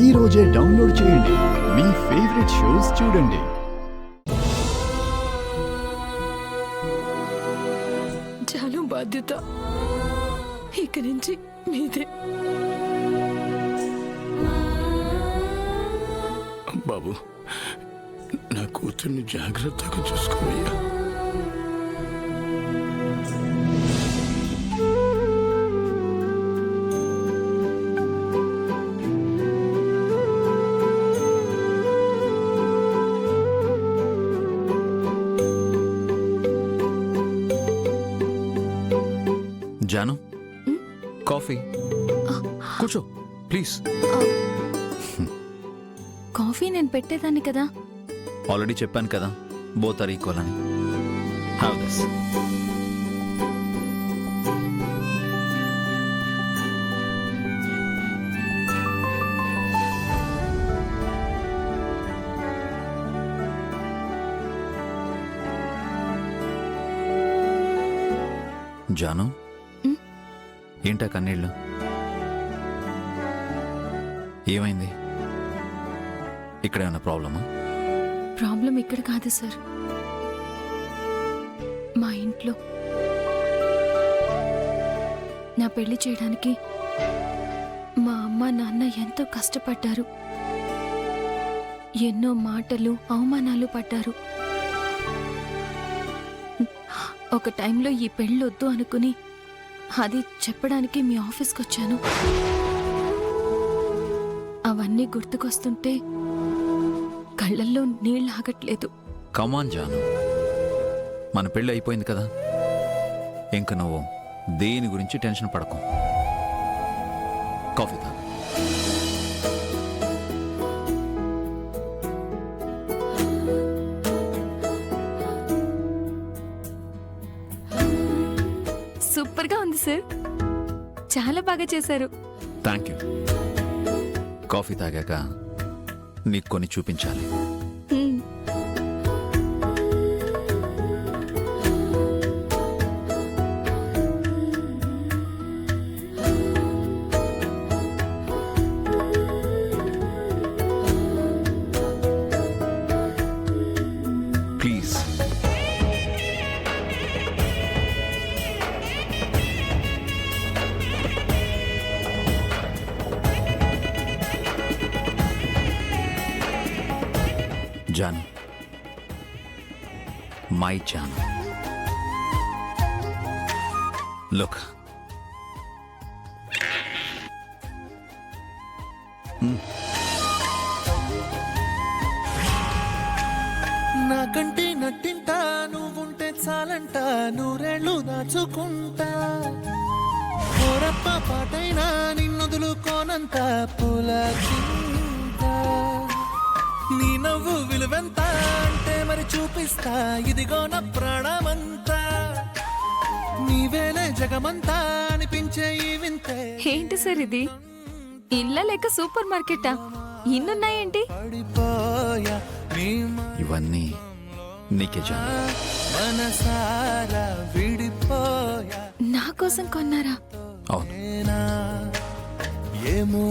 ఈ రోజే డౌన్లోడ్ చేయండి. మీ ఫేవరెట్ షోస్ చూడండి. చాలా బాధ్యత ఇక నుంచి మీదే. బాబు, నా కూతుర్ని జాగ్రత్తగా చూసుకోవయ్యా. జాను, కాఫీ. కూర్చో ప్లీజ్. కాఫీ నేను పెట్టేదాన్ని కదా. ఆల్రెడీ చెప్పాను కదా, బోత్ ఆర్ ఈక్వల్ అని. Have this. జాను, ఏంటా కన్నీళ్ళు? ఏమైంది? ఇక్కడ ఏమైనా ప్రాబ్లమా? ప్రాబ్లం ఇక్కడ కాదు సార్, మా ఇంట్లో. నా పెళ్లి చేయడానికి మా అమ్మ నాన్న ఎంతో కష్టపడ్డారు. ఎన్నో మాటలు అవమానాలు పడ్డారు. ఒక టైంలో ఈ పెళ్ళొద్దు అనుకుని అది చెప్పడానికి మీ ఆఫీస్కి వచ్చాను. అవన్నీ గుర్తుకొస్తుంటే కళ్ళల్లో నీళ్ళు ఆగట్లేదు. కమాన్ జాను, మన పెళ్ళి అయిపోయింది కదా, ఇంక నువ్వు దేని గురించి టెన్షన్ పడకు. కాఫీ తాగు. సూపర్గా ఉంది సార్, చాలా బాగా చేశారు. Thank you. కాఫీ తాగాక నీకు కొన్ని చూపించాలి. Please. Janu, my Janu, look. నాకంటే నట్టింటా నువ్వుంటే చాలంట, నూరేళ్ళు దాచుకుంటా. కోరప్ప పాటైనా నిన్నొదులుకోనంత పులకింత. నీ నవ్వు విలువెంత అంటే మరి చూపిస్తా, ఇదిగో నా ప్రాణమంతా. నీవేలే జగమంతా అనిపించే ఈ వింతే. ఏంటి సార్ ఇది, ఇళ్ళ లేక సూపర్ మార్కెటా? ఇన్నున్నాయేంటి? పడిపోయా నీ ఇవన్నీ నీకే జాను. మనసారా విడిపోయా. నా కోసం కొన్నారా? అవును. ఏమో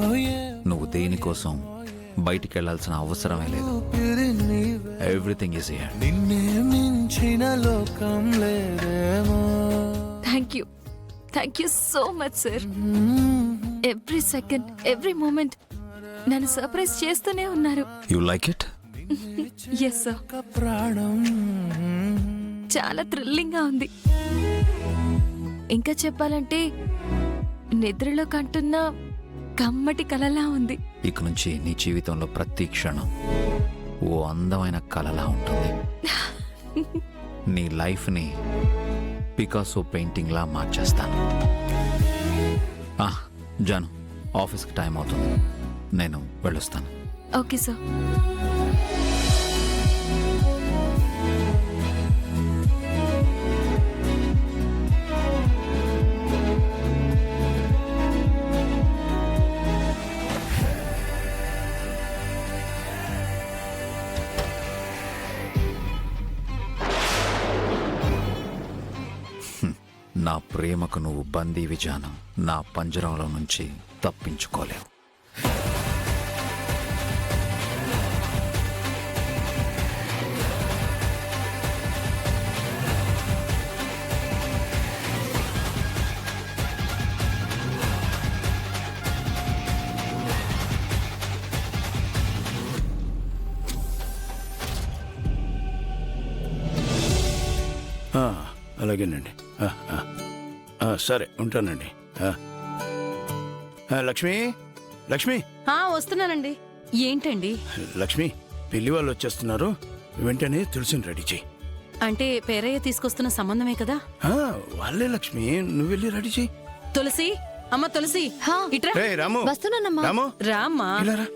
నువ్వు దేనికోసం బయటికి వెళ్లాల్సిన అవసరమే లేదు. Everything is here. నిన్నే మించిన లోకం లేదేమో. Thank you so much sir. Every second every moment నన్ను సర్ప్రైజ్ చేస్తూనే ఉన్నారు. You like it? Yes sir, ప్రాణం చాలా థ్రిల్లింగ్ గా ఉంది. ఇంకా చెప్పాలంటే నిద్రలో కంటున్న కమ్మటి కలలా ఉంది. ఇక నుంచి నీ జీవితంలో ప్రతి క్షణం ఓ అందమైన కలలా ఉంటుంది. నీ లైఫ్ని పికాసో పెయింటింగ్ లా మార్చేస్తాను. జాను, ఆఫీస్కి టైం అవుతుంది, నేను వెళ్ళొస్తాను. Okay sir. నా ప్రేమకు నువ్వు బందీ విజానం. నా పంజరంలో నుంచి తప్పించుకోలేవు. అలాగేనండి. సరే ఉంటానండి. లక్ష్మి, లక్ష్మి, వస్తున్నానండి. ఏంటండి? లక్ష్మి, పెళ్లి వాళ్ళు వచ్చేస్తున్నారు. వెంటనే తులసిని రెడీ చెయ్యి. అంటే పేరయ్య తీసుకొస్తున్న సంబంధమే కదా? వాళ్ళే లక్ష్మి, నువ్వు వెళ్ళి రెడీ చెయ్యి. తులసి, అమ్మ తులసి, హా, ఇట్రా. రేయ్ రాము, వస్తున్నానమ్మా. రాము, రామ్మా. ఇలా రా.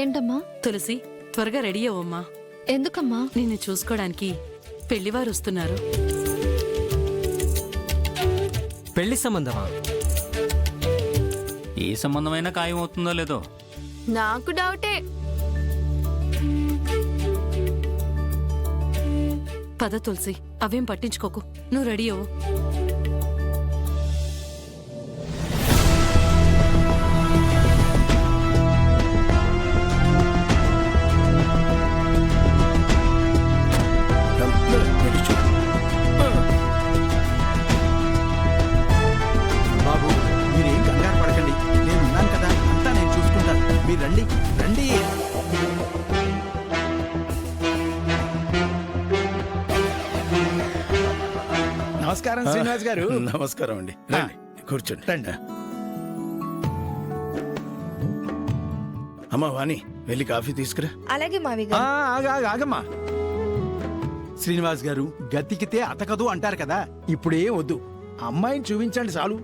ఏంటమ్మా? తులసి, త్వరగా రెడీ అవ్వమ్మా. ఎందుకమ్మా? నిన్ను చూసుకోవడానికి పెళ్లివారు వస్తున్నారు. పెళ్లి సంబంధమా? ఏ సంబంధమైనా ఖాయం అవుతుందో లేదో. నాకు డౌటే. పద తులసి, అవేం పట్టించుకోకు, నువ్వు రెడీ అవ్వు. రెడీ చెయ్యి. బాబు, మీరేం కంగారు పడకండి, నేనున్నాను కదా, అంతా నేను చూసుకుంటాను. మీరు రండి రండి. నమస్కారం శ్రీనివాస్ గారు. నమస్కారం అండి. రండి, కూర్చోండి. రండి. అమ్మా వాణి, వెళ్ళి కాఫీ తీసుకురా. అలాగే మావి ఆగమ్మా. శ్రీనివాస్ గారు, గతికితే అతకదు అంటారు కదా, ఇప్పుడేం వద్దు, అమ్మాయిని చూపించండి చాలు.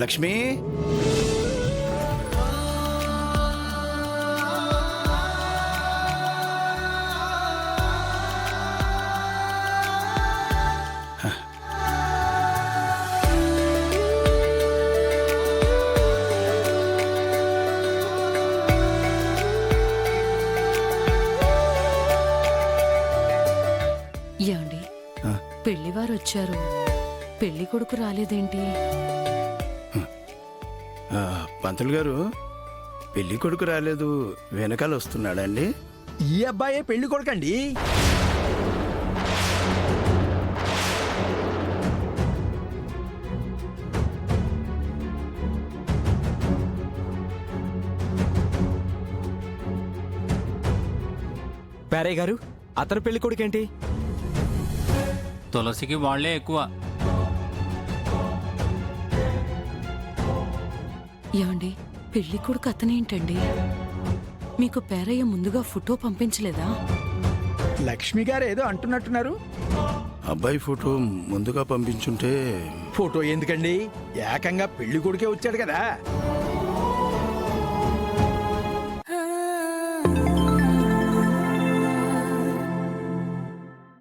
లక్ష్మి, ఏమండి, పెళ్లివారు వచ్చారు, పెళ్లి కొడుకు రాలేదేంటి? పంతులు గారు, పెళ్లి కొడుకు రాలేదు, వెనకాల వస్తున్నాడండి. ఈ అబ్బాయే పెళ్లి కొడుకండి. పేరయ్య గారు, అతను పెళ్లి కొడుకేంటి? తులసికి వాళ్లే ఎక్కువ. ఏమండి, పెళ్లి కొడుకు అతనేంటండి? మీకు పేరయ్య ముందుగా ఫోటో పంపించలేదా? లక్ష్మి గారు ఏదో అంటున్నట్టున్నారు. అబ్బాయి ఫోటో ముందుగా పంపించుంటే. ఫోటో ఎందుకండి, ఏకంగా పెళ్లి కొడుకే వచ్చాడు కదా.